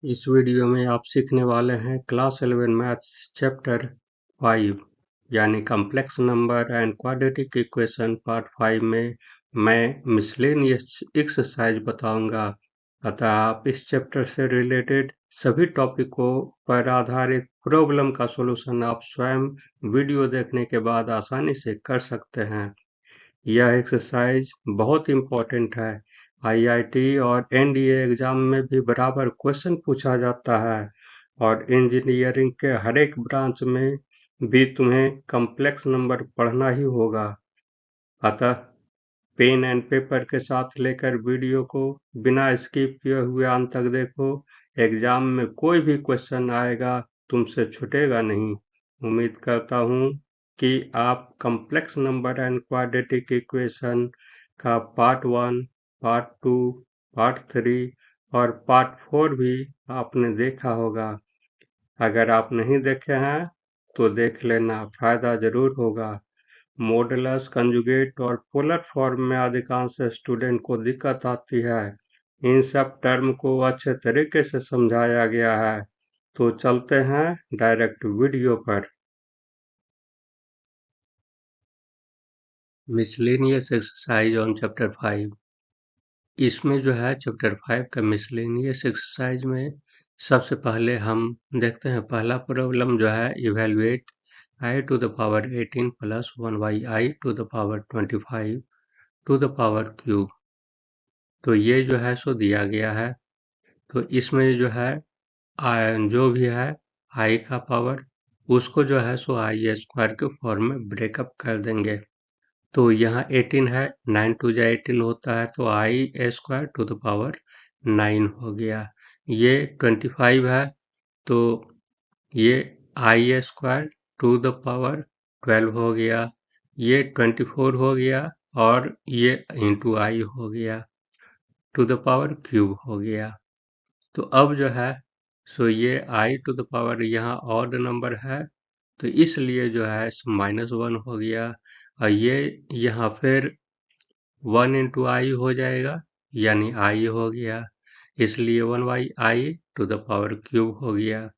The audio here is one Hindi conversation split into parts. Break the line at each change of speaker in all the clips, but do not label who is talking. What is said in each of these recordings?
इस वीडियो में आप सीखने वाले हैं क्लास 11 मैथ्स चैप्टर 5 यानी complex number and quadratic equation part 5 में मैं मिसलेनियस एक्सरसाइज बताऊंगा। अतः आप इस चैप्टर से रिलेटेड सभी टॉपिकों पर आधारित प्रॉब्लम का सॉल्यूशन आप स्वयं वीडियो देखने के बाद आसानी से कर सकते हैं। यह एक्सरसाइज बहुत इम्पोर्टेंट है। आईआईटी और एनडीए एग्जाम में भी बराबर क्वेश्चन पूछा जाता है और इंजीनियरिंग के हर एक ब्रांच में भी तुम्हें कॉम्प्लेक्स नंबर पढ़ना ही होगा। अतः पेन एंड पेपर के साथ लेकर वीडियो को बिना स्किप किए हुए अंत तक देखो। एग्जाम में कोई भी क्वेश्चन आएगा तुमसे छूटेगा नहीं। उम्मीद करता हूँ कि आप complex number and quadratic equation का पार्ट 1, पार्ट 2, पार्ट 3 और पार्ट 4 भी आपने देखा होगा। अगर आप नहीं देखे हैं तो देख लेना, फायदा जरूर होगा। मॉडुलस, कंजुगेट और पोलर फॉर्म में अधिकांश स्टूडेंट को दिक्कत आती है। इन सब टर्म को अच्छे तरीके से समझाया गया है। तो चलते हैं डायरेक्ट वीडियो पर। Miscellaneous exercise on chapter 5। इसमें जो है चैप्टर 5 का मिसलेनियस एक्सरसाइज में सबसे पहले हम देखते हैं पहला प्रॉब्लम जो है evaluate I to the power 18 plus 1 by I to the power 25 to the power cube। तो ये जो है सो दिया गया है। तो इसमें जो है जो भी है आई का पावर उसको जो है सो आई स्क्वायर के फॉर्म में ब्रेकअप कर देंगे। तो यहाँ 18 है, 9 टू जा 18 होता है तो i square to the power 9 हो गया। ये 25 है तो ये आई स्क्वायर टू द पावर 12 हो गया। ये 24 हो गया और ये इंटू आई हो गया टू द पावर क्यूब हो गया। तो अब जो है सो ये आई टू द पावर यहाँ ऑड नंबर है तो इसलिए जो है -1 हो गया और ये यहाँ फिर 1 इंटू आई हो जाएगा यानी आई हो गया, इसलिए 1 by i to the power cube हो गया।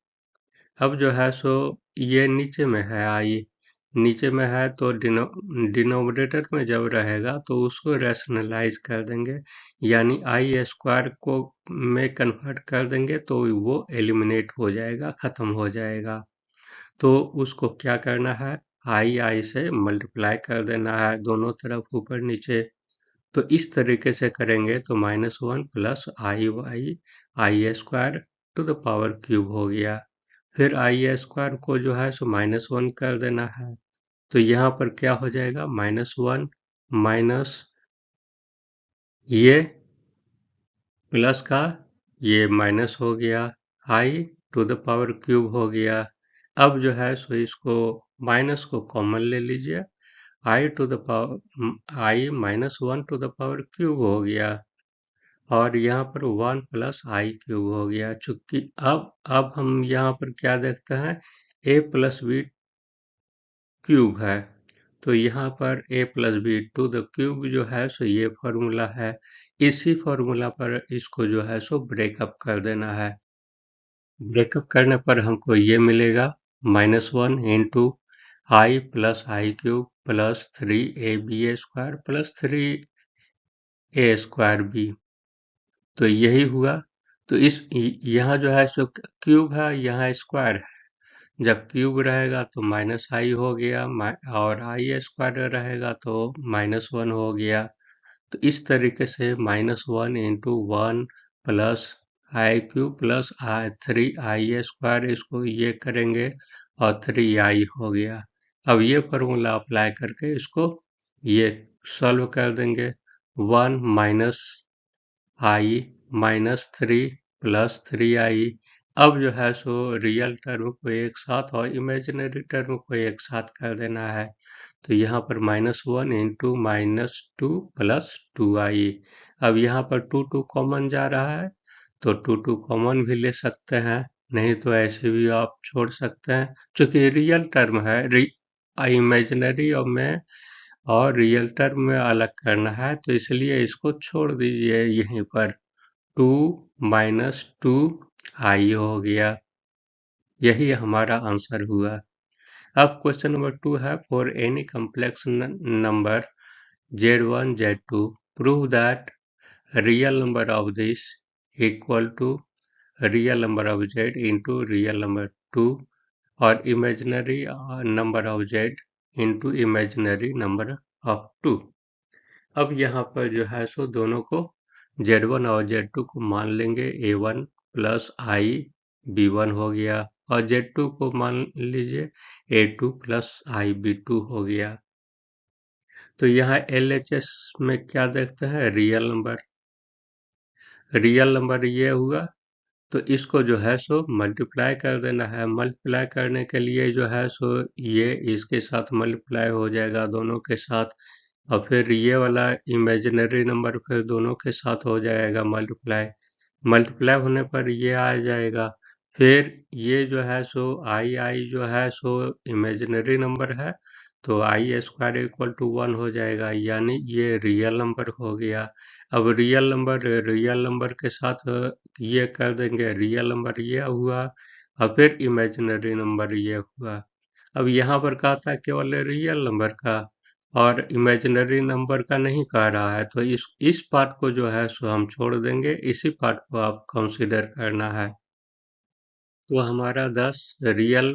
अब जो है सो ये नीचे में है आई, नीचे में है तो डिनोमिनेटर में जब रहेगा तो उसको रैशनलाइज कर देंगे यानी आई स्क्वायर को में कन्वर्ट कर देंगे तो वो एलिमिनेट हो जाएगा, खत्म हो जाएगा। तो उसको क्या करना है, आई से मल्टीप्लाई कर देना है दोनों तरफ ऊपर नीचे। तो इस तरीके से करेंगे तो -1 plus I by i square to the power cube हो गया। फिर आई स्क्वायर को जो है सो -1 कर देना है तो यहाँ पर क्या हो जाएगा, -1 माइनस ये प्लस का ये माइनस हो गया, आई टू द पावर क्यूब हो गया। अब जो है सो इसको माइनस को कॉमन ले लीजिए, i to the power i -1 to the power cube हो गया और यहाँ पर 1 प्लस आई क्यूब हो गया। चूंकि अब हम यहाँ पर क्या देखते हैं, ए प्लस बी क्यूब है तो यहाँ पर a plus B to the cube जो है सो ये फॉर्मूला है। इसी फॉर्मूला पर इसको जो है सो ब्रेकअप कर देना है। ब्रेकअप करने पर हमको ये मिलेगा -1 into i plus i cube plus 3ab square plus 3a square b. तो यही हुआ। तो इस यहाँ जो है सो क्यूब है, यहाँ स्क्वायर है। जब क्यूब रहेगा तो माइनस आई हो गया और आई स्क्वायर रहेगा तो -1 हो गया। तो इस तरीके से -1 into 1 plus i cube plus 3आई square इसको ये करेंगे और 3i हो गया। अब ये फॉर्मूला अप्लाई करके इसको ये सॉल्व कर देंगे। 1 माइनस आई -3 प्लस 3i। अब जो है सो रियल टर्म को एक साथ और इमेजिनरी टर्म को एक साथ कर देना है। तो यहाँ पर -1 इंटू -2 प्लस 2i। अब यहाँ पर 2 कॉमन जा रहा है तो 2 कॉमन भी ले सकते हैं, नहीं तो ऐसे भी आप छोड़ सकते हैं। चूंकि रियल टर्म है, इमेजिनरी और रियल टर्म में अलग करना है तो इसलिए इसको छोड़ दीजिए। यहीं पर 2 माइनस 2 आई हो गया, यही हमारा आंसर हुआ। अब क्वेश्चन नंबर 2 है, for any complex number z1 z2 prove that real number of this equal to real number of z into real number 2 और imaginary number of z into imaginary number of 2। अब यहाँ पर जो है सो दोनों को z1 और z2 को मान लेंगे a1 प्लस आई b1 हो गया, और z2 को मान लीजिए a2 प्लस आई b2 हो गया। तो यहाँ LHS में क्या देखते हैं, रियल नंबर ये हुआ, तो इसको जो है सो मल्टीप्लाई कर देना है। मल्टीप्लाई करने के लिए जो है सो ये इसके साथ मल्टीप्लाई हो जाएगा दोनों के साथ, और फिर ये वाला इमेजिनरी नंबर फिर दोनों के साथ हो जाएगा मल्टीप्लाई। मल्टीप्लाई होने पर ये आ जाएगा, फिर ये जो है सो आई जो है सो इमेजिनरी नंबर है, तो आई स्क्वायर इक्वल टू 1 हो जाएगा, यानी ये रियल नंबर हो गया। अब रियल नंबर के साथ ये कर देंगे, रियल नंबर ये हुआ और फिर इमेजिनरी नंबर ये हुआ। अब यहाँ पर कहा था केवल रियल नंबर का और इमेजिनरी नंबर का नहीं कह रहा है, तो इस पार्ट को जो है सो हम छोड़ देंगे, इसी पार्ट को आप कंसीडर करना है। तो हमारा 10 real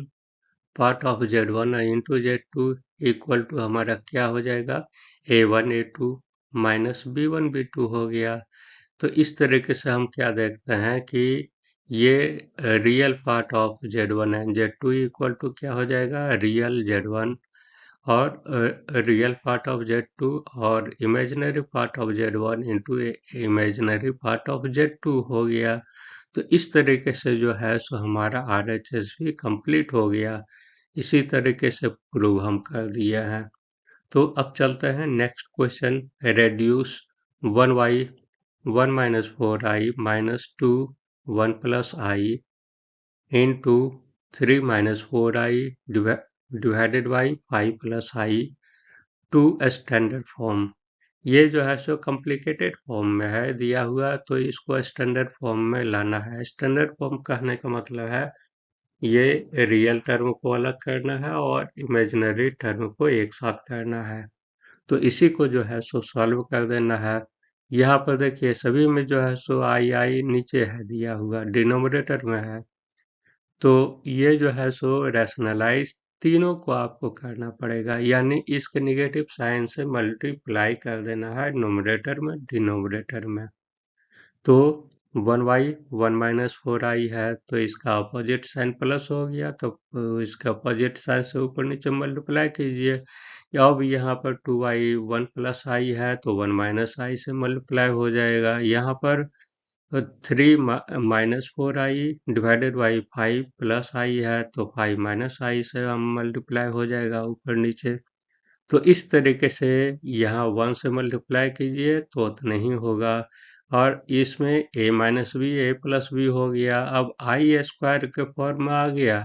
part of z1 into z2 equal to हमारा क्या हो जाएगा, a1 a2 minus b1 b2 हो गया। तो इस तरीके से हम क्या देखते हैं कि ये real part of z1 and z2 equal to क्या हो जाएगा, रियल z1 और रियल पार्ट ऑफ z2 और imaginary part of z1 into imaginary part of z2 हो गया। तो इस तरीके से जो है सो हमारा RHS भी कंप्लीट हो गया। इसी तरीके से प्रूव हम कर दिए हैं। तो अब चलते हैं next question, reduce 1y 1 minus 4i minus 2 1 plus I into 3 minus 4i divided by 5 plus I to standard form. ये जो है सो कॉम्प्लिकेटेड फॉर्म में है दिया हुआ, तो इसको स्टैंडर्ड फॉर्म में लाना है। स्टैंडर्ड फॉर्म कहने का मतलब है ये रियल टर्म को अलग करना है और इमेजिनरी टर्म को एक साथ करना है। तो इसी को जो है सो सॉल्व कर देना है। यहाँ पर देखिए सभी में जो है सो आई नीचे है दिया हुआ, डिनोमिनेटर में है, तो ये जो है सो रैशनलाइज तीनों को आपको करना पड़ेगा, यानी इसके निगेटिव साइन से मल्टीप्लाई कर देना है नोमिनेटर में डिनोमिनेटर में। तो 1y 1 माइनस 4i है, तो इसका अपोजिट साइन प्लस हो गया, तो इसका अपोजिट साइन से ऊपर नीचे मल्टीप्लाई कीजिए। अब यहाँ पर 2y 1 प्लस आई है, तो 1 माइनस आई से मल्टीप्लाई हो जाएगा। यहाँ पर 3 minus 4i divided by 5 plus i है, तो 5 माइनस आई से हम मल्टीप्लाई हो जाएगा ऊपर नीचे। तो इस तरीके से यहाँ 1 से मल्टीप्लाई कीजिए तो उतना ही होगा, और इसमें a minus B A plus B हो गया। अब आई स्क्वायर के फॉर्म में आ गया,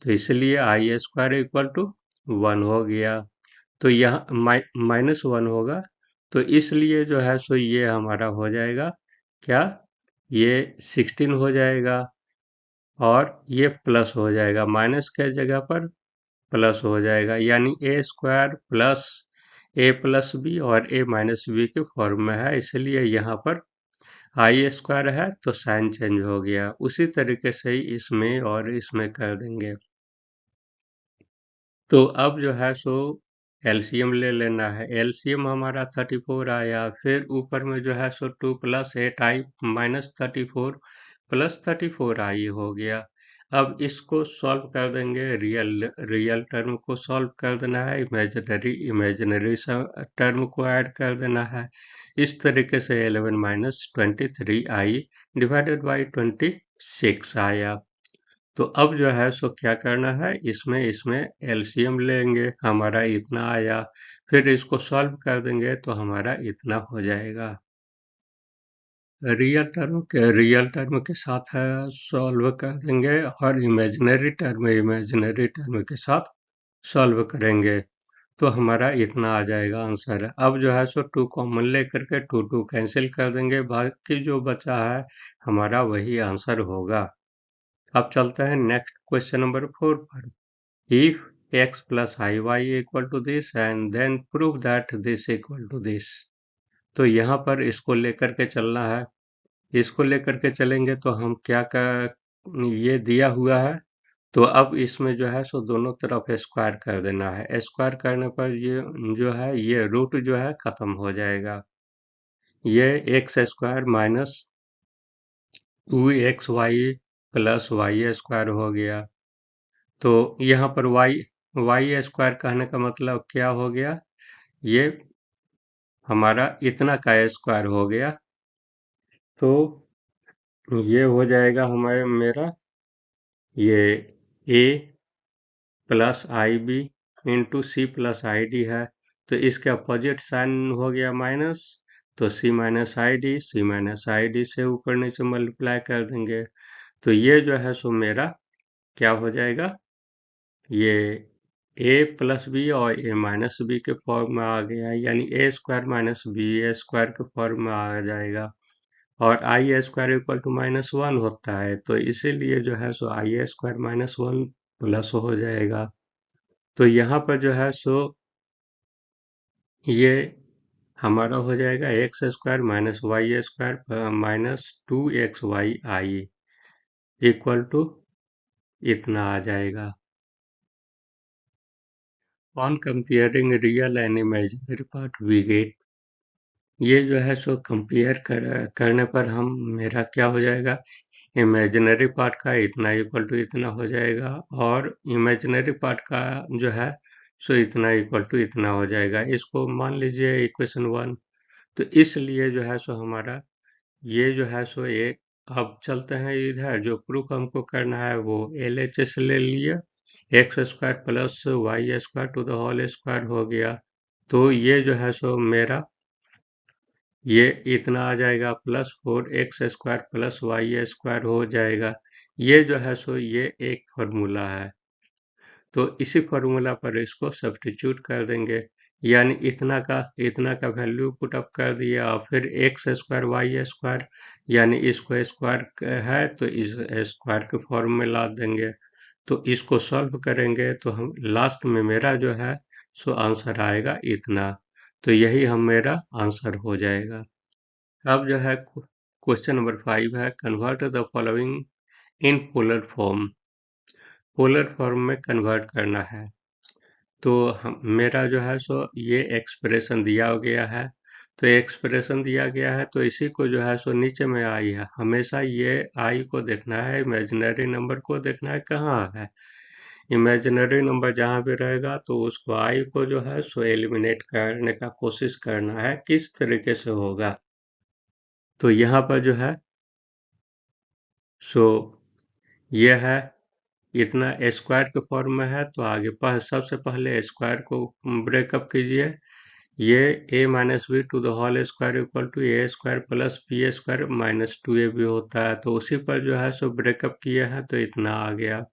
तो इसलिए आई स्क्वायर इक्वल टू 1 हो गया, तो यहाँ माइनस 1 होगा, तो इसलिए जो है सो ये हमारा हो जाएगा क्या, ये 16 हो जाएगा और ये प्लस हो जाएगा, माइनस के जगह पर प्लस हो जाएगा, यानी ए स्क्वायर प्लस ए प्लस बी और ए माइनस बी के फॉर्म में है, इसलिए यहाँ पर आई स्क्वायर है तो साइन चेंज हो गया। उसी तरीके से ही इसमें और इसमें कर देंगे। तो अब जो है सो एलसीएम ले लेना है। एलसीएम हमारा 34 आया, फिर ऊपर में जो है सो 2 plus 8i minus 34 plus 34i हो गया। अब इसको सॉल्व कर देंगे, रियल टर्म को सॉल्व कर देना है, इमेजिनरी टर्म को ऐड कर देना है। इस तरीके से 11 माइनस 23i डिवाइडेड बाई 26 आया। तो अब जो है सो क्या करना है, इसमें एलसीएम लेंगे, हमारा इतना आया, फिर इसको सॉल्व कर देंगे तो हमारा इतना हो जाएगा। रियल टर्म के साथ सॉल्व कर देंगे और इमेजिनरी टर्म के साथ सॉल्व करेंगे, तो हमारा इतना आ जाएगा आंसर। अब जो है सो 2 कॉमन लेकर के 2 कैंसिल कर देंगे, बाकी जो बचा है हमारा वही आंसर होगा। अब चलते हैं नेक्स्ट क्वेश्चन नंबर 4 पर। If x plus I Y equal to this and then prove that this equal to this. तो यहाँ पर इसको लेकर के चलना है। इसको लेकर के चलेंगे तो हम क्या कर, ये दिया हुआ है तो अब इसमें जो है सो दोनों तरफ स्क्वायर कर देना है। स्क्वायर करने पर ये जो है ये रूट जो है खत्म हो जाएगा। ये X square minus 2xy plus Y square हो गया। तो यहाँ पर वाई स्क्वायर कहने का मतलब क्या हो गया, ये हमारा इतना का स्क्वायर हो गया। तो ये हो जाएगा हमारे मेरा ये a plus I B into C plus I D है। तो इसके अपोजिट साइन हो गया माइनस, तो सी माइनस आई डी से ऊपर नीचे मल्टीप्लाई कर देंगे। तो ये जो है सो मेरा क्या हो जाएगा, ये a प्लस बी और a माइनस बी के फॉर्म में आ गया है, यानी a square minus B a square के फॉर्म में आ जाएगा। और i square equal to minus one होता है, तो इसीलिए जो है सो i square minus one plus हो जाएगा। तो यहाँ पर जो है सो ये हमारा हो जाएगा X square minus Y square minus 2xy I equal to इतना आ जाएगा। On comparing real and imaginary part we get, ये जो है सो करने पर हम मेरा क्या हो जाएगा, इमेजिनरी पार्ट का इतना इक्वल टू इतना हो जाएगा और इमेजिनरी पार्ट का जो है सो इतना इक्वल टू इतना हो जाएगा। इसको मान लीजिए इक्वेशन 1। तो इसलिए जो है सो हमारा ये जो है सो एक, अब चलते हैं इधर जो प्रूफ हमको करना है वो LHS ले लिए, X square plus Y square to the whole square हो गया। तो ये जो है सो मेरा ये इतना आ जाएगा plus 4x square plus Y square हो जाएगा। ये जो है सो ये एक फॉर्मूला है। तो इसी फॉर्मूला पर इसको सब्स्टिट्यूट कर देंगे, यानी इतना का वैल्यू पुट अप कर दिया और फिर एक्स स्क्वायर वाई स्क्वायर, यानी इसको स्क्वायर है तो इस स्क्वायर के फॉर्म में ला देंगे। तो इसको सॉल्व करेंगे तो हम लास्ट में मेरा जो है सो आंसर आएगा इतना। तो यही हम मेरा आंसर हो जाएगा। अब जो है क्वेश्चन नंबर 5 है, convert the following in polar form. Polar form में कन्वर्ट करना है। तो मेरा जो है सो ये एक्सप्रेशन दिया गया है। तो एक्सप्रेशन दिया गया है तो इसी को जो है सो नीचे में आई है, हमेशा ये आई को देखना है, इमेजिनरी नंबर को देखना है कहाँ है। इमेजिनरी नंबर जहाँ भी रहेगा तो उसको आई को जो है सो एलिमिनेट करने का कोशिश करना है, किस तरीके से होगा। तो यहाँ पर जो है सो ये है इतना स्क्वायर के फॉर्म में है, तो आगे सबसे पहले स्क्वायर को ब्रेकअप कीजिए। ये a minus B to the whole square equal to A square plus B square minus 2ab होता है, तो उसी पर जो है सो ब्रेकअप किए हैं तो इतना आ गया।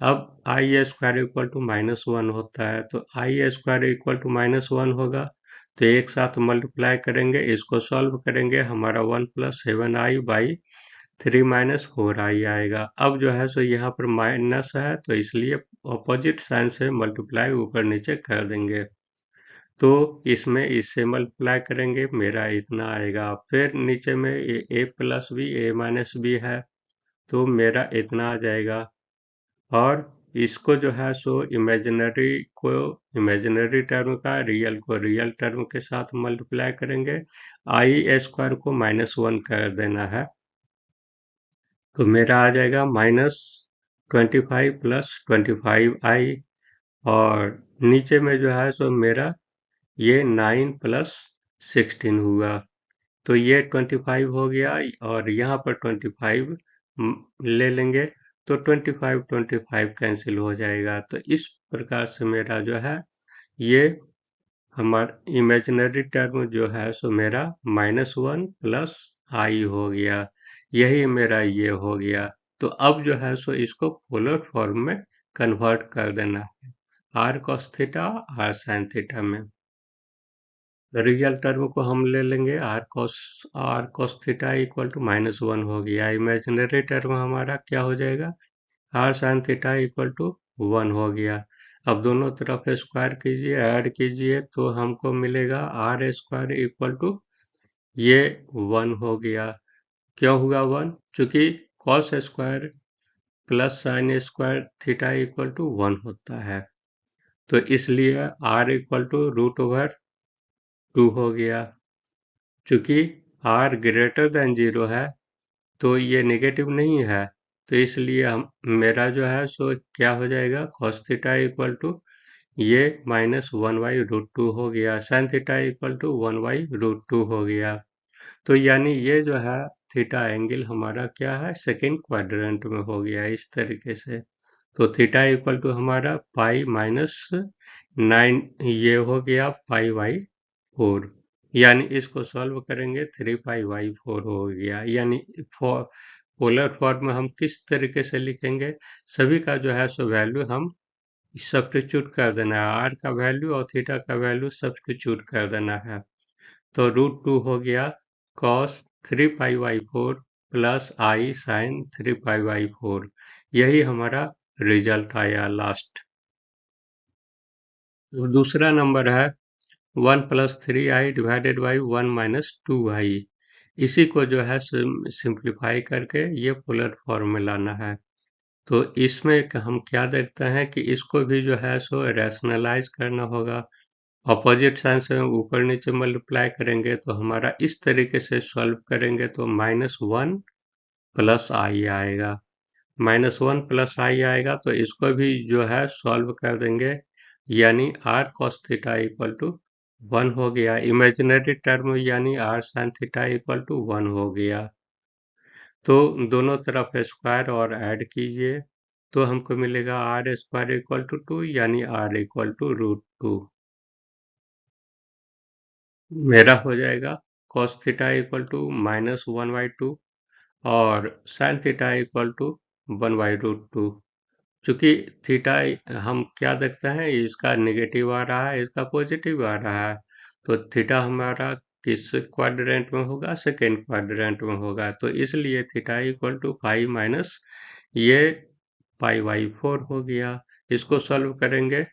अब i square equal to minus one होता है, तो i square equal to minus one होगा तो एक साथ मल्टीप्लाई करेंगे, इसको सॉल्व करेंगे, हमारा 1+7i/3 - 4i आएगा। अब जो है सो यहाँ पर माइनस है तो इसलिए अपोजिट साइन से मल्टीप्लाई ऊपर नीचे कर देंगे। तो इसमें इससे मल्टीप्लाई करेंगे, मेरा इतना आएगा। फिर नीचे में ए प्लस बी ए माइनस बी है तो मेरा इतना आ जाएगा। और इसको जो है सो इमेजिनरी टर्म का रियल को रियल टर्म के साथ मल्टीप्लाई करेंगे, आई स्क्वायर को -1 कर देना है। तो मेरा आ जाएगा -25 प्लस 25i। और नीचे में जो है सो मेरा ये 9 प्लस 16 हुआ, तो ये 25 हो गया और यहाँ पर 25 ले लेंगे तो 25 कैंसिल हो जाएगा। तो इस प्रकार से मेरा जो है ये हमारा इमेजिनरी टर्म जो है सो मेरा -1 प्लस आई हो गया, यही मेरा ये हो गया। तो अब जो है सो इसको पोलर फॉर्म में कन्वर्ट कर देना है, R cos theta R sine theta में। रियल टर्म को हम ले लेंगे R cos theta equal to -1 हो गया। इमेजिनरी टर्म हमारा क्या हो जाएगा, R sine theta equal to 1 हो गया। अब दोनों तरफ स्क्वायर कीजिए, ऐड कीजिए तो हमको मिलेगा आर स्क्वायर इक्वल टू ये 1 हो गया। क्यों हुआ 1? चूंकि cos square plus sine square theta equal to 1 होता है, तो इसलिए R equal to root over 2 हो गया। चूंकि आर ग्रेटर देन 0 है तो ये नेगेटिव नहीं है, तो इसलिए हम मेरा जो है सो क्या हो जाएगा, cos थीटा इक्वल टू ये -1/√2 हो गया, sin थीटा इक्वल टू 1/√2 हो गया। तो यानी ये जो है थीटा एंगल हमारा क्या है, सेकेंड क्वाड्रेंट में हो गया इस तरीके से। तो थीटा इक्वल टू हमारा π-9 ये हो गया π/4, यानी इसको सॉल्व करेंगे 3π/4 हो गया। यानी पोलर फॉर्म में हम किस तरीके से लिखेंगे, सभी का जो है सो वैल्यू हम सब्स्टिट्यूट कर देना है, आर का वैल्यू और थीटा का वैल्यू सब्स्टिट्यूट कर देना है। तो √2 हो गया cos 3π/4 प्लस आई साइन 3π/4, यही हमारा रिजल्ट आया लास्ट। दूसरा नंबर है 1 + 3i डिवाइडेड बाई 1 - 2i। इसी को जो है सिंप्लीफाई करके ये पोलर फॉर्म में लाना है। तो इसमें हम क्या देखते हैं कि इसको भी जो है सो रैशनलाइज करना होगा। अपोजिट साइन से ऊपर नीचे मल्टीप्लाई करेंगे तो हमारा इस तरीके से सॉल्व करेंगे तो -1 + i आएगा। -1 + i आएगा तो इसको भी जो है सॉल्व कर देंगे, यानी r cos theta equal to 1 हो गया। इमेजिनरी टर्म यानी r sin theta equal to 1 हो गया। तो दोनों तरफ स्क्वायर और ऐड कीजिए तो हमको मिलेगा r स्क्वायर इक्वल टू 2, यानी r इक्वल टू √2। मेरा हो जाएगा cos थीटा इक्वल टू -1/2 और sin थीटा इक्वल टू 1/√2। चूंकि थीटा हम क्या देखते हैं, इसका नेगेटिव आ रहा है, इसका पॉजिटिव आ रहा है, तो थीटा हमारा किस क्वाड्रेंट में होगा, सेकेंड क्वाड्रेंट में होगा। तो इसलिए theta equal to pi minus ये π/4 हो गया। इसको सॉल्व करेंगे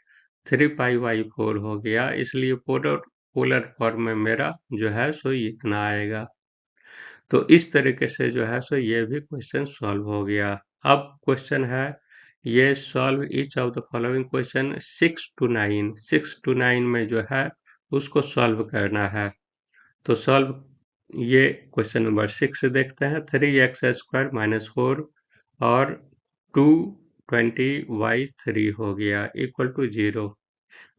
3π/4 हो गया, इसलिए पोलर पोलर फॉर्म में मेरा जो है सो इतना आएगा। तो इस तरीके से जो है सो ये भी क्वेश्चन सॉल्व हो गया। अब क्वेश्चन है ये solve each of the following question 6 to 9 में जो है उसको सॉल्व करना है। तो सॉल्व ये क्वेश्चन नंबर 6 देखते हैं। 3x² - 4 और 220y3 हो गया इक्वल टू 0।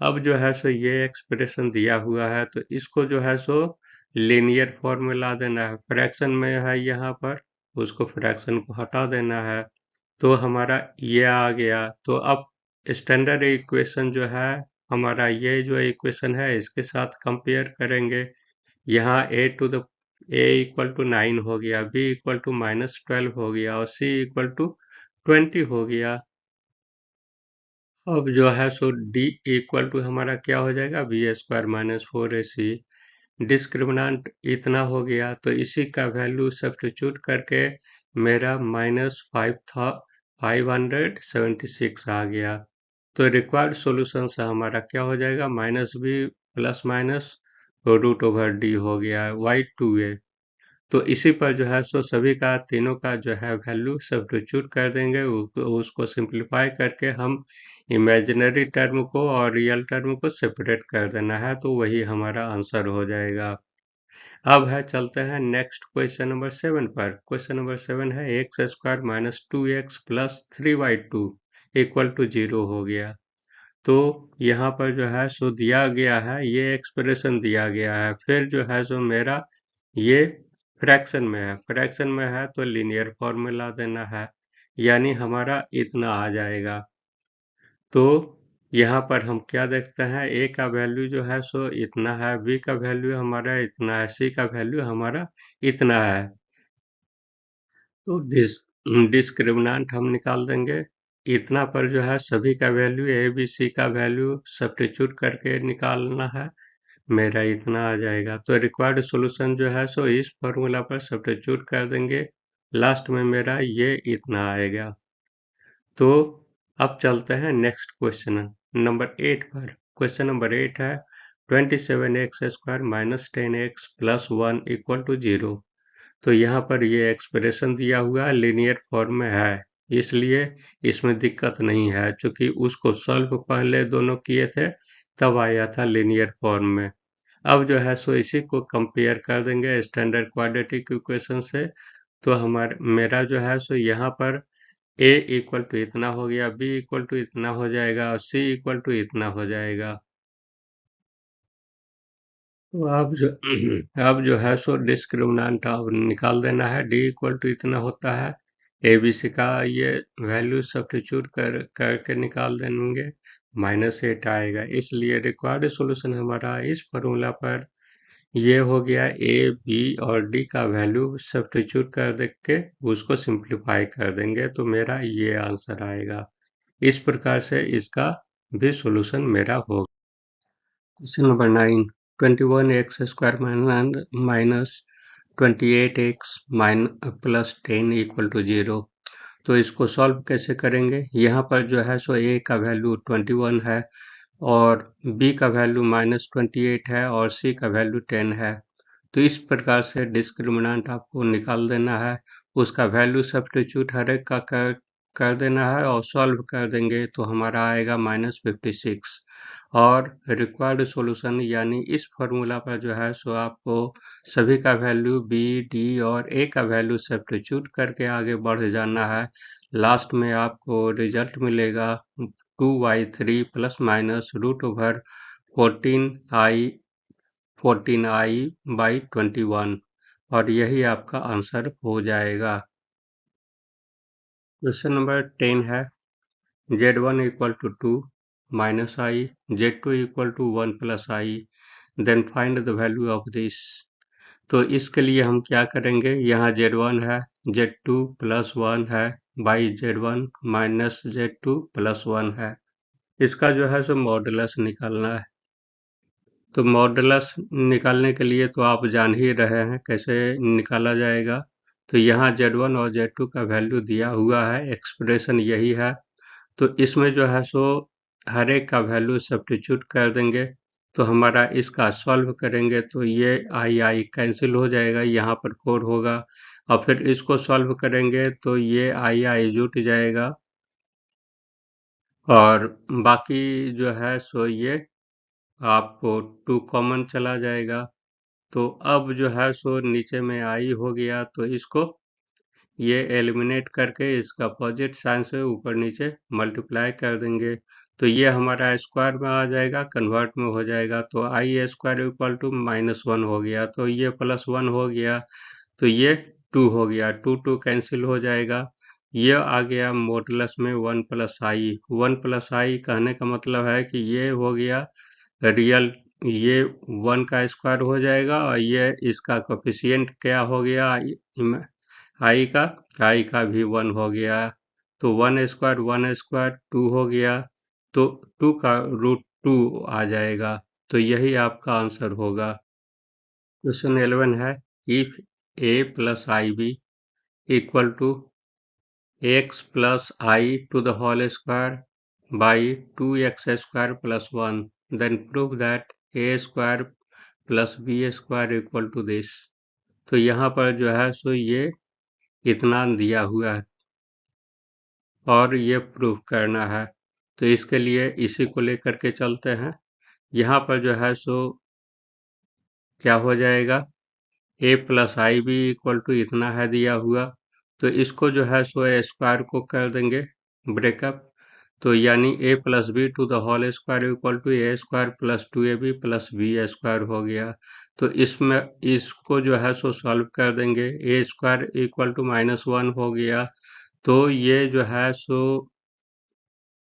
अब जो है सो ये एक्सप्रेशन दिया हुआ है तो इसको जो है सो लीनियर फॉर्म में ला देना है। फ्रैक्शन में है यहाँ पर, उसको फ्रैक्शन को हटा देना है तो हमारा ये आ गया। तो अब स्टैंडर्ड इक्वेशन जो है हमारा, ये जो इक्वेशन है इसके साथ कंपेयर करेंगे। यहाँ a इक्वल टू 9 हो गया, b इक्वल टू -12 हो गया और c इक्वल टू 20 हो गया। अब जो है सो d इक्वल टू हमारा क्या हो जाएगा, b² - 4ac। डिस्क्रिमिनेंट इतना हो गया तो इसी का वैल्यू सब्स्टिट्यूट करके मेरा -576 आ गया। तो रिक्वायर्ड सॉल्यूशन से हमारा क्या हो जाएगा, -b ± √/d हो गया y2a। तो इसी पर जो है सो सभी का तीनों का जो है वैल्यू सब्स्टिट्यूट कर देंगे, उसको सिंप्लीफाई करके हम इमेजिनरी टर्म को और रियल टर्म को सेपरेट कर देना है, तो वही हमारा आंसर हो जाएगा। अब है चलते हैं नेक्स्ट क्वेश्चन नंबर 7 पर। क्वेश्चन नंबर 7 है x² - 2x + 3y2 equal to 0 हो गया। तो यहाँ पर जो है सो दिया गया है, ये एक्सप्रेशन दिया गया है, फिर जो है सो मेरा ये फ्रैक्शन में है तो लीनियर फॉर्म में ला देना है, यानी हमारा इतना आ जाएगा। तो यहाँ पर हम क्या देखते हैं, a का वैल्यू जो है सो इतना है, b का वैल्यू हमारा इतना है, c का वैल्यू हमारा इतना है। तो डिस्क्रिमिनेंट हम निकाल देंगे। इतना पर जो है सभी का वैल्यू, a b c का वैल्यू सब्स्टिट्यूट करके निकालना है, मेरा इतना आ जाएगा। तो रिक्वायर्ड सॉल्यूशन जो है सो इस फॉर्मूला पर सब्स्टिट्यूट कर देंगे, लास्ट में मेरा ये इतना आएगा। तो अब चलते हैं नेक्स्ट क्वेश्चन नंबर 8 पर। क्वेश्चन नंबर 8 है 27x² minus 10x plus 1 equal to 0। तो यहाँ पर ये एक्सप्रेशन दिया हुआ है, लीनियर फॉर्म में है, इसलिए इसमें दिक्कत नहीं है, क्योंकि उसको सॉल्व पहले दोनों किए थे तब आया था लीनियर फॉर्म में। अब जो है सो इसी को कंपेयर कर देंगे स्टैंडर्ड क्वाड्रेटिक इक्वेशन से। तो मेरा जो है सो यहाँ पर a इक्वल टू इतना हो गया, b इक्वल टू इतना हो जाएगा और c इक्वल टू इतना हो जाएगा। तो अब जो है सो डिस्क्रिमिनेंट अब निकाल देना है। d इक्वल टू इतना होता है, abc का ये वैल्यू सब्स्टिट्यूट करके निकाल देंगे, -8 आएगा। इसलिए रिक्वायर्ड सॉल्यूशन हमारा इस फॉर्मूला पर ये हो गया। ए बी और डी का वैल्यू सब्स्टिट्यूट कर दे के उसको सिंप्लीफाई कर देंगे तो मेरा ये आंसर आएगा। इस प्रकार से इसका भी सॉल्यूशन मेरा होगा। Question number 9, 21x² minus 28x plus 10 equal to 0। तो इसको सॉल्व कैसे करेंगे? यहाँ पर जो है सो a का वैल्यू 21 है और b का वैल्यू -28 है और c का वैल्यू 10 है। तो इस प्रकार से डिस्क्रिमिनेंट आपको निकाल देना है, उसका वैल्यू सब्स्टिट्यूट हर एक का कर देना है और सॉल्व कर देंगे तो हमारा आएगा -56। और रिक्वायर्ड सॉल्यूशन यानी इस फॉर्मूला पर जो है सो आपको सभी का वैल्यू b, d और a का वैल्यू सब्स्टिट्यूट करके आगे बढ़ जाना है। लास्ट में आपको रिजल्ट मिलेगा 2y3 plus minus root over 14i/21 और यही आपका आंसर हो जाएगा। क्वेश्चन नंबर 10 है z1 equal to 2 minus I, z2 equal to 1 plus I, then find the value of this. तो इसके लिए हम क्या करेंगे? यहाँ z1 है, z2 प्लस 1 है by z1 minus z2 plus 1 है। इसका जो है सो मॉडुलस निकालना है। तो मॉडुलस निकालने के लिए तो आप जान ही रहे हैं कैसे निकाला जाएगा। तो यहाँ z1 और z2 का वैल्यू दिया हुआ है, एक्सप्रेशन यही है। तो इसमें जो है सो हर एक का वैल्यू सब्स्टिट्यूट कर देंगे तो हमारा इसका सॉल्व करेंगे तो ये आई कैंसिल हो जाएगा, यहाँ पर 4 होगा और फिर इसको सॉल्व करेंगे तो ये आई जुट जाएगा और बाकी जो है सो ये आपको 2 कॉमन चला जाएगा। तो अब जो है सो नीचे में आई हो गया तो इसको ये एलिमिनेट करके इसका अपोजिट साइन से ऊपर नीचे मल्टीप्लाई कर देंगे तो ये हमारा स्क्वायर में आ जाएगा, कन्वर्ट में हो जाएगा। तो आई स्क्वायर इक्वल टू -1 हो गया तो ये +1 हो गया तो ये 2 हो गया, 2 कैंसिल हो जाएगा। ये आ गया मॉडुलस में 1 प्लस आई। 1 प्लस आई कहने का मतलब है कि ये हो गया रियल, ये 1 का स्क्वायर हो जाएगा और ये इसका कोफिशिएंट क्या हो गया आई का भी 1 हो गया। तो 1 स्क्वायर 2 हो गया तो 2 का रूट 2 आ जाएगा। तो यही आपका आंसर होगा। क्वेश्चन 11 है if a plus I B equal to x plus I to the whole square by 2x² plus 1 then prove that a square plus b square equal to this. तो यहाँ पर जो है सो ये इतना दिया हुआ है और ये प्रूफ करना है तो इसके लिए इसी को लेकर के चलते हैं। यहाँ पर जो है सो क्या हो जाएगा, a plus I B equal to इतना है दिया हुआ तो इसको जो है सो स्क्वायर को कर देंगे ब्रेकअप। तो यानी a plus B to the whole square equal to a square plus 2ab plus b square हो गया। तो इसमें इसको जो है सो सॉल्व कर देंगे, a स्क्वायर इक्वल टू -1 हो गया तो ये जो है सो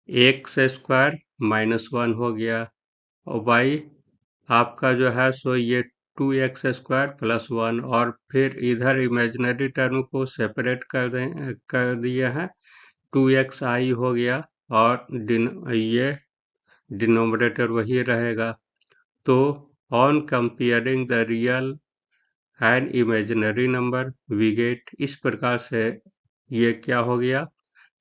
x² -1 हो गया और y आपका जो है सो ये 2x² प्लस 1 और फिर इधर इमेजिनरी टर्म को सेपरेट कर दिए हैं 2xi हो गया और ये डिनोमिनेटर वही रहेगा। तो on comparing the real and imaginary number we get, इस प्रकार से ये क्या हो गया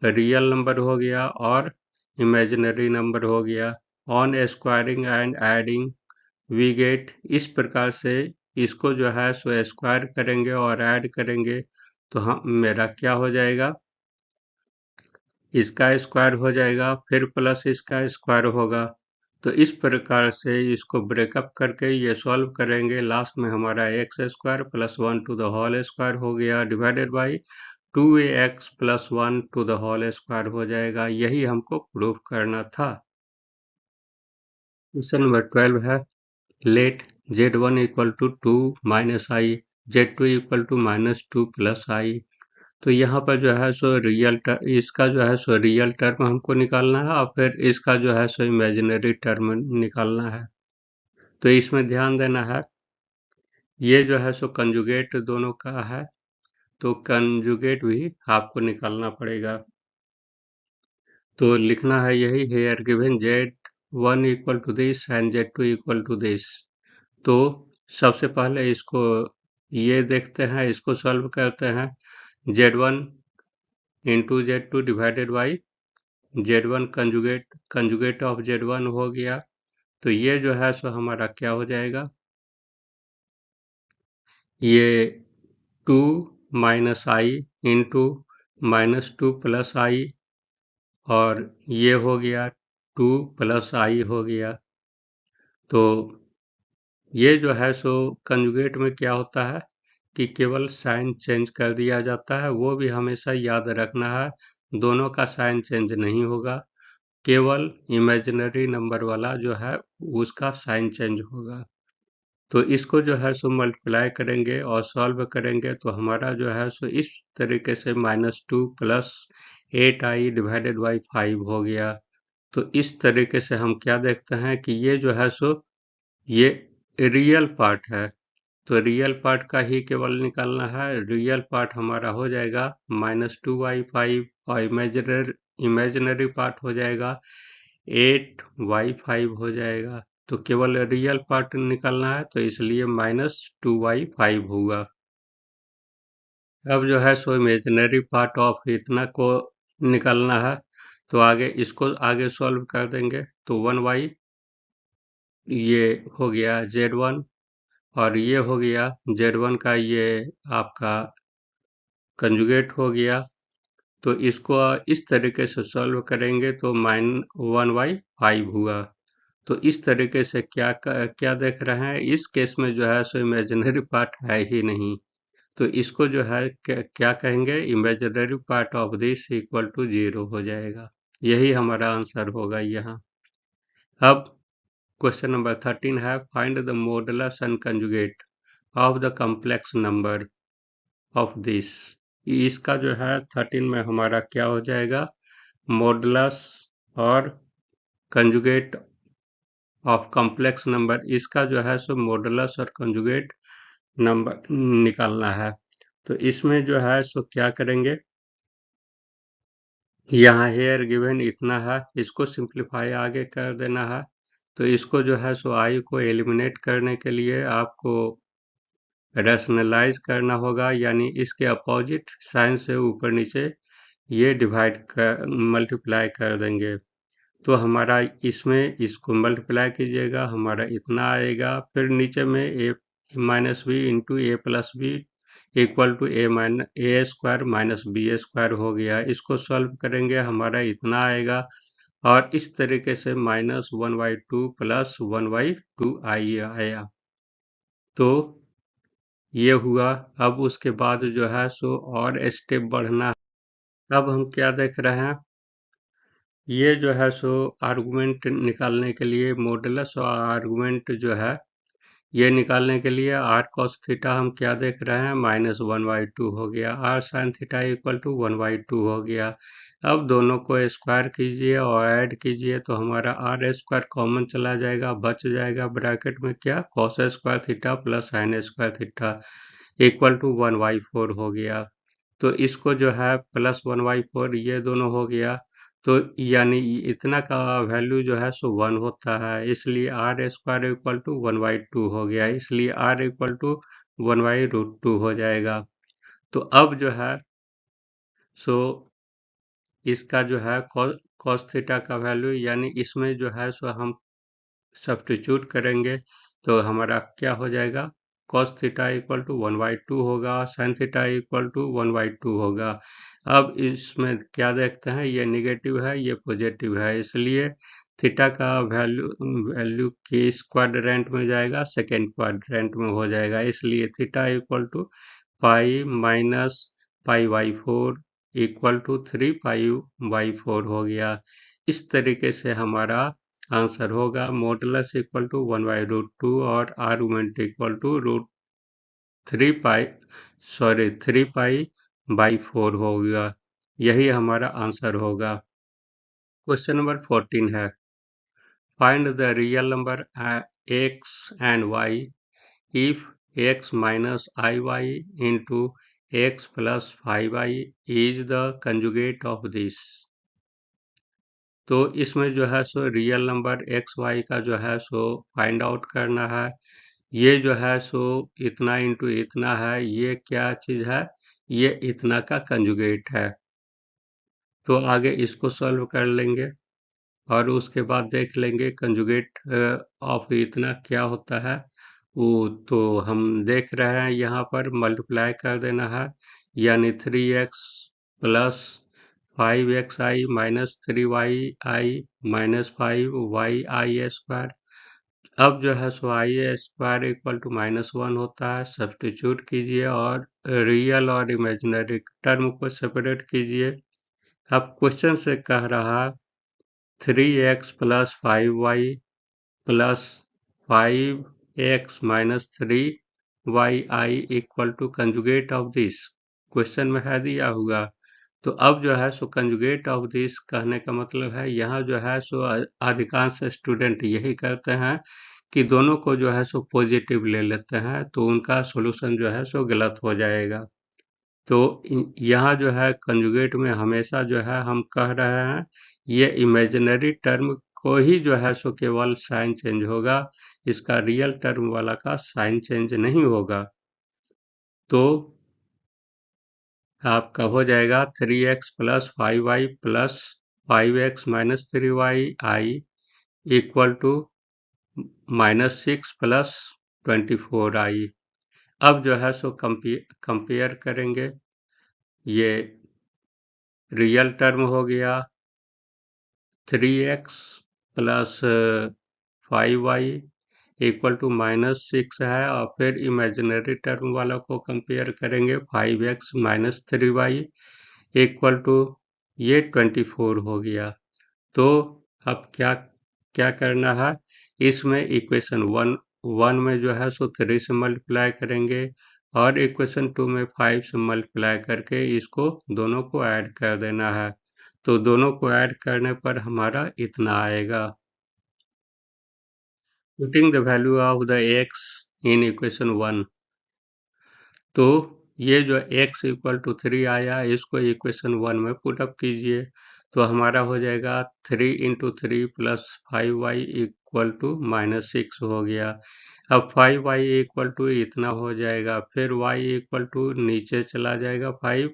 रियल नंबर हो गया और इमेजिनरी नंबर हो गया। On squaring and adding we get, इस प्रकार से इसको जो है सो स्क्वायर करेंगे और ऐड करेंगे तो हम मेरा क्या हो जाएगा, इसका स्क्वायर हो जाएगा फिर प्लस इसका स्क्वायर होगा। तो इस प्रकार से इसको ब्रेकअप करके ये सॉल्व करेंगे, लास्ट में हमारा X square plus 1 to the whole square हो गया divided by 2ax plus 1 to the whole square हो जाएगा। यही हमको प्रूफ करना था। क्वेश्चन नंबर 12 है, let z1 equal to 2 minus I, z2 equal to minus 2 plus i. तो यहाँ पर जो है सो रियल टर्म, इसका जो है सो रियल टर्म हमको निकालना है और फिर इसका जो है सो इमेजिनरी टर्म निकालना है। तो इसमें ध्यान देना है, ये जो है सो कंजुगेट दोनों का है, तो कंजुगेट भी आपको निकालना पड़ेगा। तो लिखना है यही, here given z1 equal to this and z2 equal to this. तो सबसे पहले इसको ये देखते हैं, इसको सॉल्व करते हैं। z1 into z2 divided by z1 conjugate of z1 हो गया। तो ये जो है सो हमारा क्या हो जाएगा, ये 2 माइनस आई इंटू माइनस 2 प्लस आई, और ये हो गया 2 प्लस आई हो गया। तो ये जो है सो कंजुगेट में क्या होता है कि केवल साइन चेंज कर दिया जाता है, वो भी हमेशा याद रखना है, दोनों का साइन चेंज नहीं होगा, केवल इमेजिनरी नंबर वाला जो है उसका साइन चेंज होगा। तो इसको जो है सो मल्टीप्लाई करेंगे और सॉल्व करेंगे तो हमारा जो है सो इस तरीके से -2 प्लस 8i डिवाइडेड बाई 5 हो गया। तो इस तरीके से हम क्या देखते हैं कि ये जो है सो ये रियल पार्ट है, तो रियल पार्ट का ही केवल निकालना है। रियल पार्ट हमारा हो जाएगा -2y5 और इमेजिनरी पार्ट हो जाएगा 8y5 हो जाएगा। तो केवल रियल पार्ट निकालना है, तो इसलिए -2y5 होगा। अब जो है सो इमेजिनरी पार्ट ऑफ इतना को निकालना है, तो आगे इसको आगे सॉल्व कर देंगे। तो 1y ये हो गया z1 और ये हो गया z1 का ये आपका कंजुगेट हो गया। तो इसको इस तरीके से सॉल्व करेंगे तो -1/5 हुआ। तो इस तरीके से क्या देख रहे हैं, इस केस में जो है सो इमेजिनरी पार्ट है ही नहीं, तो इसको जो है क्या कहेंगे, imaginary part of this equal to 0 हो जाएगा। यही हमारा आंसर होगा यहाँ। अब क्वेश्चन नंबर 13 है, find the modulus and conjugate of the complex number of this. इसका जो है 13 में हमारा क्या हो जाएगा, मॉडुलस और कंजुगेट ऑफ कॉम्प्लेक्स नंबर, इसका जो है सो मॉडुलस और कंजुगेट नंबर निकालना है। तो इसमें जो है सो क्या करेंगे, यहाँ हेयर गिवन इतना है, इसको सिंप्लीफाई आगे कर देना है। तो इसको जो है सो आई को एलिमिनेट करने के लिए आपको रैशनलाइज करना होगा, यानी इसके अपोजिट साइन से ऊपर नीचे ये डिवाइड कर मल्टीप्लाई कर देंगे। तो हमारा इसमें इसको मल्टीप्लाई कीजिएगा, हमारा इतना आएगा, फिर नीचे में a minus b into A plus B equal to A square minus b square हो गया। इसको सॉल्व करेंगे, हमारा इतना आएगा, और इस तरीके से -1/2 प्लस 1/2 आया। तो ये हुआ। अब उसके बाद जो है सो और स्टेप बढ़ना है। अब हम क्या देख रहे हैं, ये जो है सो आर्गुमेंट निकालने के लिए मॉडुलस और आर्गुमेंट जो है ये निकालने के लिए आर कॉस थीटा हम क्या देख रहे हैं, -1/2 हो गया, R sine theta equal to 1/2 हो गया। अब दोनों को स्क्वायर कीजिए और ऐड कीजिए तो हमारा आर स्क्वायर कॉमन चला जाएगा, बच जाएगा ब्रैकेट में क्या, cos square theta plus sine square theta equal to 1/4 हो गया। तो इसको जो है प्लस 1/4 ये दोनों हो गया, तो यानी इतना का वैल्यू जो है सो 1 होता है, इसलिए आर स्क्वायर इक्वल टू 1/2 हो गया, इसलिए आर इक्वल टू 1/√2 हो जाएगा। तो अब जो है सो इसका जो है कॉस थीटा का वैल्यू, यानी इसमें जो है सो हम सब्स्टिट्यूट करेंगे तो हमारा क्या हो जाएगा, cos थीटा इक्वल टू 1/2 होगा, sin थीटा इक्वल टू 1/2 होगा। अब इसमें क्या देखते हैं, ये निगेटिव है, ये पॉजिटिव है, इसलिए थीटा का वैल्यू वैल्यू किस क्वाड्रेंट में जाएगा, सेकेंड क्वाड्रेंट में हो जाएगा, इसलिए theta equal to pi minus पाई/4 इक्वल टू 3 पाई/4 हो गया। इस तरीके से हमारा आंसर होगा मॉडुलस इक्वल टू 1/√2 और आर्गुमेंट इक्वल टू रूट 3 पाई/4 होगा। यही हमारा आंसर होगा। क्वेश्चन नंबर 14 है, find the real number x and y if x minus iy into x plus 5y is the conjugate of this। तो इसमें जो है सो रियल नंबर एक्स वाई का जो है सो फाइंड आउट करना है। ये जो है सो इतना इंटू इतना है, ये क्या चीज़ है, ये इतना का कंजुगेट है। तो आगे इसको सॉल्व कर लेंगे और उसके बाद देख लेंगे कंजुगेट ऑफ इतना क्या होता है। वो तो हम देख रहे हैं, यहाँ पर मल्टीप्लाई कर देना है, यानी 3x plus 5xi minus 3y minus 5y_i²। अब जो है सो i² इक्वल टू -1 होता है, सब्स्टिट्यूट कीजिए और रियल और इमेजिनरी टर्म को सेपरेट कीजिए। अब क्वेश्चन से कह रहा 3x plus 5y plus 5x minus 3y equal to conjugate of this, question में है दिया हुआ। तो अब जो है सो कंजुगेट ऑफ दिस कहने का मतलब है, यहाँ जो है सो अधिकांश स्टूडेंट यही करते हैं कि दोनों को जो है सो पॉजिटिव ले लेते हैं, तो उनका सॉल्यूशन जो है सो गलत हो जाएगा। तो यहाँ जो है कंजुगेट में हमेशा जो है हम कह रहे हैं, ये इमेजिनरी टर्म को ही जो है सो केवल साइन चेंज होगा, इसका रियल टर्म वाला का साइन चेंज नहीं होगा। तो आपका हो जाएगा 3x plus 5y plus 5x minus 3y equal to -6 plus 24i। अब जो है सो कंपेयर करेंगे, ये रियल टर्म हो गया 3x plus 5y equal to -6 है, और फिर इमेजिनरी टर्म वाला को कंपेयर करेंगे 5x minus 3y equal to ये 24 हो गया। तो अब क्या करना है, इसमें इक्वेशन वन में जो है सो 3 से मल्टीप्लाई करेंगे और इक्वेशन 2 में 5 से मल्टीप्लाई करके इसको दोनों को ऐड कर देना है। तो दोनों को ऐड करने पर हमारा इतना आएगा। Putting the value of the x in equation 1, तो ये जो x इक्वल टू 3 आया, इसको इक्वेशन 1 में पुटअप कीजिए, तो हमारा हो जाएगा 3 into 3 plus 5y equal to -6 हो गया। अब 5y इक्वल टू इतना हो जाएगा, फिर y इक्वल टू नीचे चला जाएगा 5,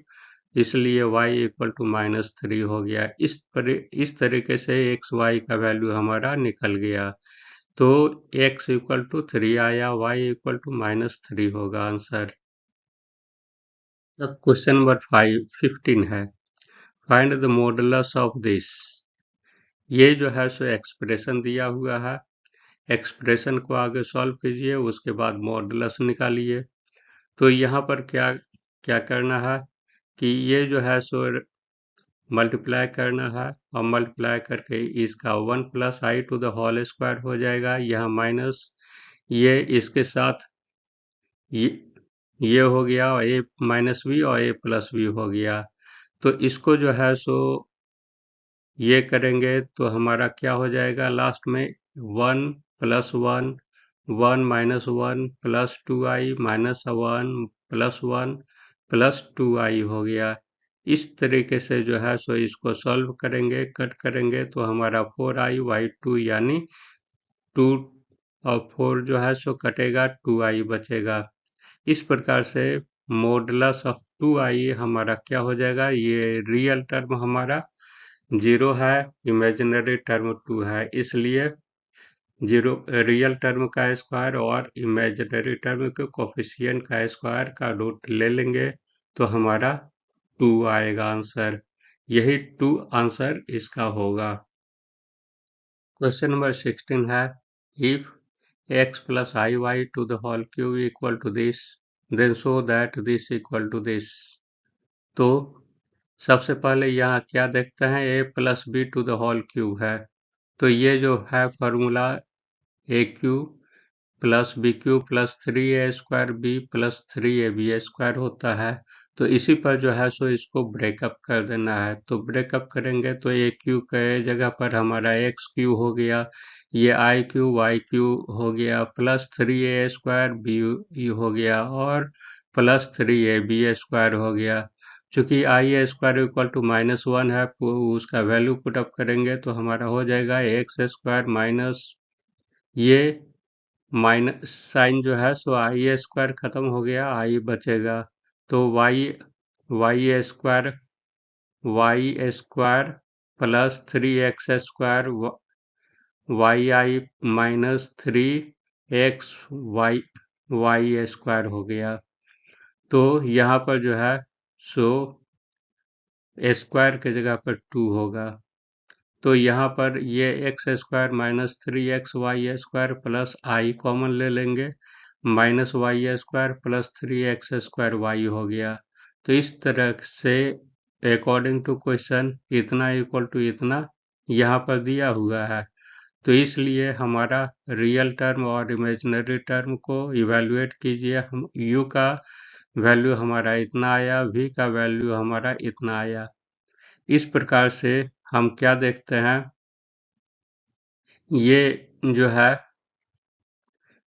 इसलिए y इक्वल टू -3 हो गया। इस तरीके से x y का वैल्यू हमारा निकल गया। तो x इक्वल टू 3 आया, y इक्वल टू -3 होगा आंसर। अब क्वेश्चन नंबर 15 है, find the modulus of this. ये जो है सो एक्सप्रेशन दिया हुआ है, एक्सप्रेशन को आगे सॉल्व कीजिए, उसके बाद मॉडुलस निकालिए। तो यहाँ पर क्या क्या करना है कि ये जो है सो मल्टीप्लाई करना है, और मल्टीप्लाई करके इसका 1 plus I to the whole square हो जाएगा, यहाँ माइनस ये इसके साथ ये ये हो गया, और a माइनस बी और a प्लस बी हो गया। तो इसको जो है सो ये करेंगे तो हमारा क्या हो जाएगा, लास्ट में 1 plus 1 1 minus 1 plus 2i minus 1 plus 1 plus 2i हो गया। इस तरीके से जो है सो इसको सॉल्व करेंगे, कट करेंगे, तो हमारा 4i/2 यानी 2 और 4 जो है सो कटेगा, 2i बचेगा। इस प्रकार से मॉडुलस ऑफ 2i हमारा क्या हो जाएगा, ये रियल टर्म हमारा 0 है, इमेजिनरी टर्म 2 है, इसलिए जीरो रियल टर्म का स्क्वायर और इमेजिनरी टर्म के कोफिशिएंट का स्क्वायर का रूट ले लेंगे तो हमारा 2 आएगा आंसर। यही 2 आंसर इसका होगा। क्वेश्चन नंबर 16 है, if x plus iy to the whole cube equal to this, then show that this equal to this। तो सबसे पहले यहाँ क्या देखते हैं, a plus B to the whole cube है, तो ये जो है formula a cube plus b cube plus 3a² b plus 3ab² होता है। तो इसी पर जो है सो इसको ब्रेकअप कर देना है, तो ब्रेकअप करेंगे तो ए क्यूब के जगह पर हमारा एक्स क्यूब हो गया, ये आई क्यूब वाई क्यूब हो गया, प्लस 3a² बी हो गया और प्लस 3ab² हो गया। चूंकि आई स्क्वायर इक्वल टू -1 है, उसका वैल्यू पुटअप करेंगे तो हमारा हो जाएगा x² माइनस ये माइनस साइन जो है सो i² खत्म हो गया, आई बचेगा, तो y square plus 3x² y i minus 3x y हो गया। तो यहाँ पर जो है सो स्क्वायर के जगह पर 2 होगा, तो यहाँ पर ये x² माइनस 3x प्लस आई कॉमन ले लेंगे, माइनस y² प्लस 3x² हो गया। तो इस तरह से अकॉर्डिंग टू क्वेश्चन इतना इक्वल टू इतना यहाँ पर दिया हुआ है, तो इसलिए हमारा रियल टर्म और इमेजिनरी टर्म को इवेल्युएट कीजिए। हम u का वैल्यू हमारा इतना आया, v का वैल्यू हमारा इतना आया। इस प्रकार से हम क्या देखते हैं, ये जो है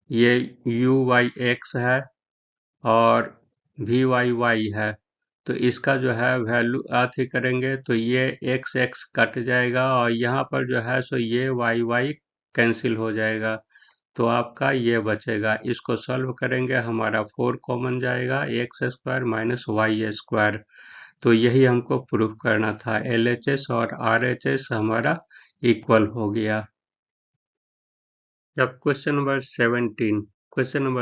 ये u y x है और v y है, तो इसका जो है वैल्यू अथी करेंगे तो ये x कट जाएगा और यहाँ पर जो है सो ये y कैंसिल हो जाएगा, तो आपका ये बचेगा। इसको सॉल्व करेंगे हमारा 4 कॉमन जाएगा, x² माइनस y²। तो यही हमको प्रूफ करना था, LHS और RHS हमारा इक्वल हो गया। अब क्वेश्चन नंबर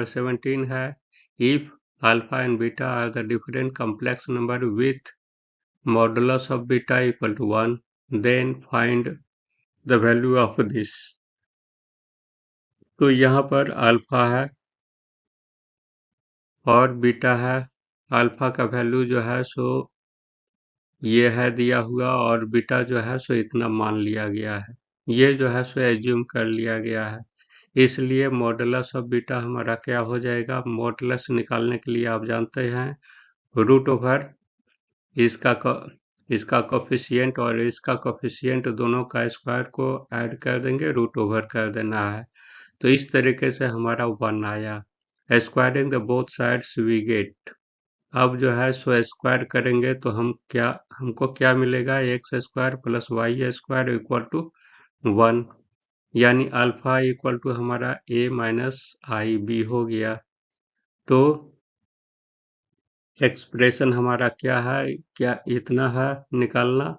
17 है, if alpha and beta are the different complex number with modulus of beta equal to 1, then find the value of this. तो यहाँ पर अल्फा है और बीटा है, अल्फा का वैल्यू जो है सो ये है दिया हुआ और बीटा जो है सो इतना मान लिया गया है, ये जो है सो एज्यूम कर लिया गया है, इसलिए मॉडुलस ऑफ बीटा हमारा क्या हो जाएगा, मॉडुलस निकालने के लिए आप जानते हैं रूट ओवर इसका कोफिशिएंट और इसका कोफिशिएंट दोनों का स्क्वायर को ऐड कर देंगे, रूट ओवर कर देना है। तो इस तरीके से हमारा 1 आया, squaring the both sides we get. अब जो है सो स्क्वायर करेंगे तो हमको क्या मिलेगा, x² plus y² equal to 1, यानी अल्फा इक्वल टू हमारा a माइनस आई बी हो गया। तो एक्सप्रेशन हमारा क्या है, क्या इतना है निकालना,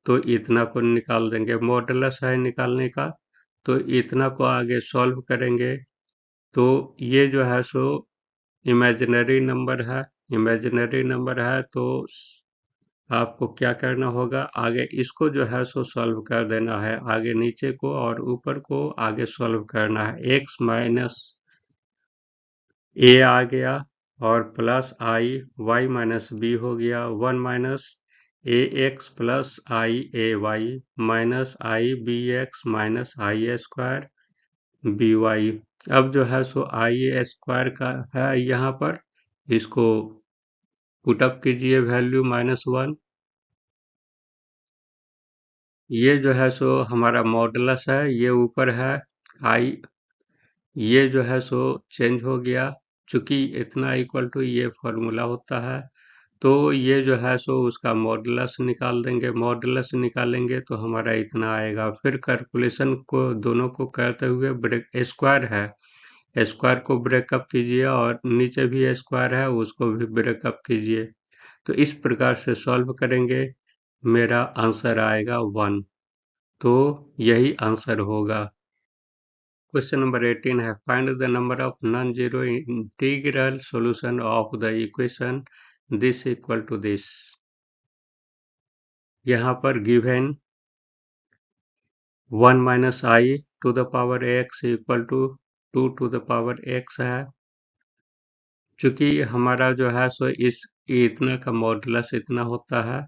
तो इतना को निकाल देंगे, मॉडुलस है निकालने का, तो इतना को आगे सॉल्व करेंगे। तो ये जो है सो इमेजिनरी नंबर है, तो आपको क्या करना होगा, आगे इसको जो है सो सॉल्व कर देना है, आगे नीचे को और ऊपर को आगे सॉल्व करना है। x माइनस a आ गया और plus i y minus b हो गया, 1 minus a x plus i a y minus i b x minus i² b y. अब जो है सो i² का है यहाँ पर, इसको पुटअप कीजिए वैल्यू -1, ये जो है सो हमारा मॉडुलस है, ये ऊपर है आई, ये जो है सो चेंज हो गया, चूंकि इतना इक्वल टू ये फॉर्मूला होता है, तो ये जो है सो उसका मॉडुलस निकाल देंगे, मॉडुलस निकालेंगे तो हमारा इतना आएगा। फिर कैलकुलेशन को दोनों को करते हुए स्क्वायर है, स्क्वायर को ब्रेकअप कीजिए और नीचे भी स्क्वायर है उसको भी ब्रेकअप कीजिए, तो इस प्रकार से सॉल्व करेंगे मेरा आंसर आएगा 1। तो यही आंसर होगा। क्वेश्चन नंबर 18 है, find the number of non zero integral solution of the equation this equal to this. यहाँ पर given 1 minus I to the power X equal to 2 to the power X है। चूंकि हमारा जो है सो इस इतना का मॉडुलस इतना होता है,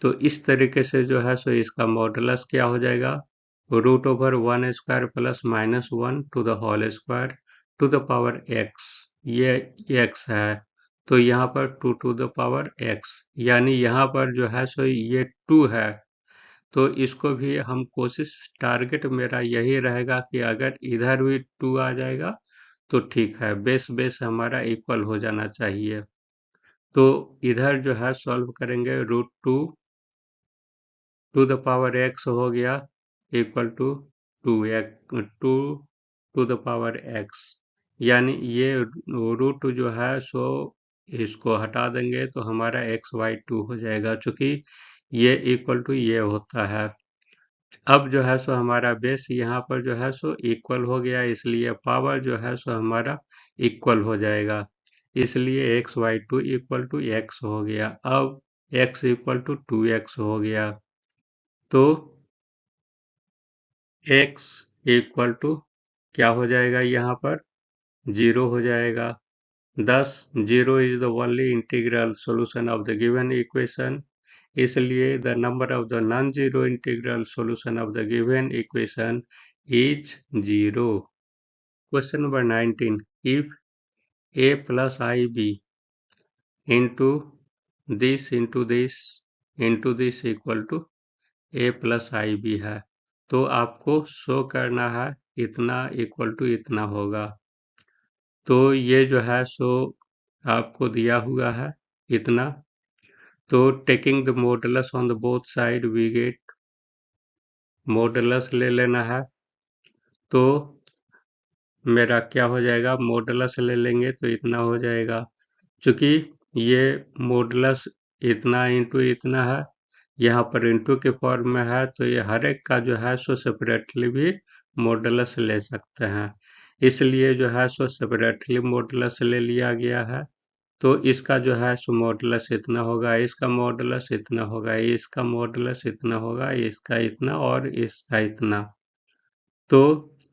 तो इस तरीके से जो है सो इसका मॉडुलस क्या हो जाएगा, root over 1² plus minus 1 to the whole square to the power X. ये एक्स है, तो यहाँ पर 2 टू द पावर एक्स, यानी यहाँ पर जो है सो ये 2 है। तो इसको भी हम कोशिश, टारगेट मेरा यही रहेगा कि अगर इधर भी 2 आ जाएगा तो ठीक है, बेस बेस हमारा इक्वल हो जाना चाहिए। तो इधर जो है सॉल्व करेंगे, root 2 to the power X हो गया equal to 2 to the power X, यानी ये रूट जो है सो इसको हटा देंगे तो हमारा XY2 हो जाएगा, चूंकि ये इक्वल टू ये होता है। अब जो है सो हमारा बेस यहाँ पर जो है सो इक्वल हो गया, इसलिए पावर जो है सो हमारा इक्वल हो जाएगा, इसलिए XY2 इक्वल टू x हो गया। अब x इक्वल टू 2x हो गया, तो x इक्वल टू क्या हो जाएगा, यहाँ पर 0 हो जाएगा। thus 0 is the only integral solution of the given equation, इसलिए the number of the non-zero integral solution of the given equation is 0। Question number 19, if a plus ib into this equal to a plus ib है, तो आपको शो करना है इतना इक्वल टू इतना होगा। तो ये जो है सो आपको दिया हुआ है इतना, तो taking the modulus on the both side we get, modulus ले लेना है, तो मेरा क्या हो जाएगा, मॉडुलस ले लेंगे तो इतना हो जाएगा। चूंकि ये मॉडुलस इतना इंटू इतना है, यहाँ पर इंटू के फॉर्म में है, तो ये हर एक का जो है सो सेपरेटली भी मॉडुलस ले सकते हैं, इसलिए जो है सो सेपरेटली मॉडुलस ले लिया गया है। तो इसका जो है सो मॉडुलस इतना होगा, इसका मॉडुलस इतना होगा, इसका मॉडुलस इतना होगा, इसका इतना और इसका इतना। तो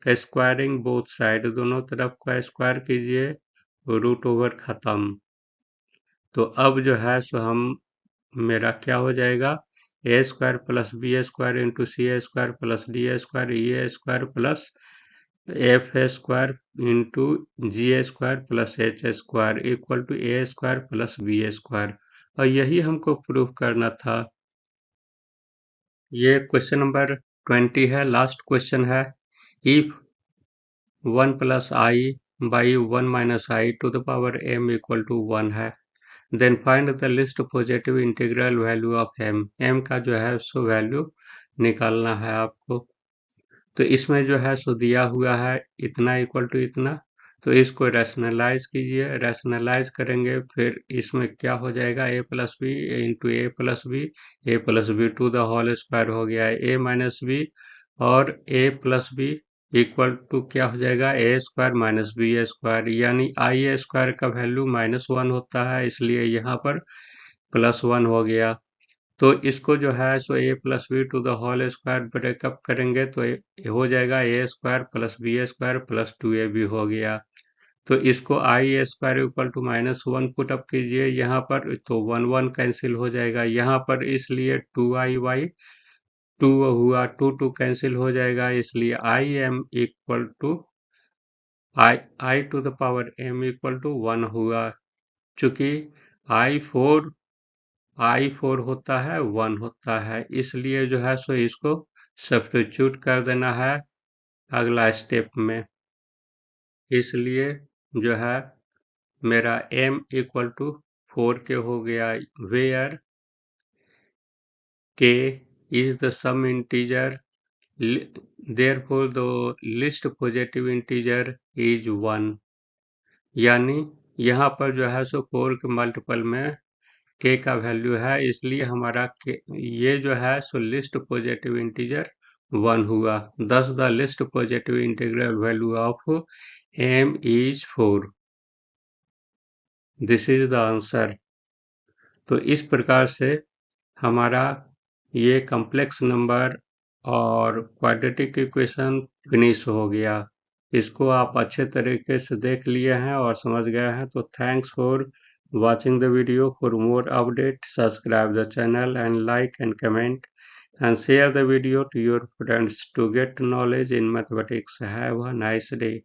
स्क्वायरिंग बोथ साइड, दोनों तरफ का स्क्वायर कीजिए, रूट ओवर खत्म। तो अब जो है सो हम, मेरा क्या हो जाएगा, a² plus b² into c² plus d² e² plus f² into g² plus h² equal to a² plus b², और यही हमको प्रूफ करना था। ये क्वेश्चन नंबर 20 है, लास्ट क्वेश्चन है। If 1 plus I by 1 minus I to the power m equal to 1 है, then find the least positive integral value of m का जो है सो वैल्यू निकालना है आपको। तो इसमें जो है सो दिया हुआ है इतना इक्वल टू इतना, तो इसको रैशनलाइज कीजिए, रैशनलाइज करेंगे फिर इसमें क्या हो जाएगा, a plus B into A plus B to the whole square हो गया है a माइनस बी, और a plus B equal to क्या हो जाएगा, a² माइनस b², यानी i² का वैल्यू -1 होता है, इसलिए यहाँ पर +1 हो गया। तो इसको जो है सो a plus B to the whole square breakup करेंगे तो हो जाएगा a² plus b² plus 2ab हो गया। तो इसको i² इक्वल टू -1 पुटअप कीजिए यहाँ पर, तो 1 कैंसिल हो जाएगा यहाँ पर, इसलिए 2i 2 हुआ, 2 कैंसिल हो जाएगा, इसलिए im equal to i to the power m equal to 1 हुआ। चूंकि i4 होता है 1 होता है, इसलिए जो है सो इसको सब्स्टिट्यूट कर देना है अगला स्टेप में, इसलिए जो है मेरा m इक्वल टू 4 के हो गया, where k is the sum integer, therefore the least positive integer is 1, यानी यहाँ पर जो है सो 4 के मल्टीपल में k का वैल्यू है, इसलिए हमारा ये जो है सो लिस्ट पॉजिटिव इंटीजर 1 हुआ। Thus the least positive integral value of m is 4. This is the answer. तो इस प्रकार से हमारा ये कॉम्प्लेक्स नंबर और क्वाड्रेटिक इक्वेशन फिनिश हो गया। इसको आप अच्छे तरीके से देख लिए हैं और समझ गए हैं, तो thanks for watching the video. For more updates, subscribe the channel and like and comment and share the video to your friends to get knowledge in mathematics. Have a nice day.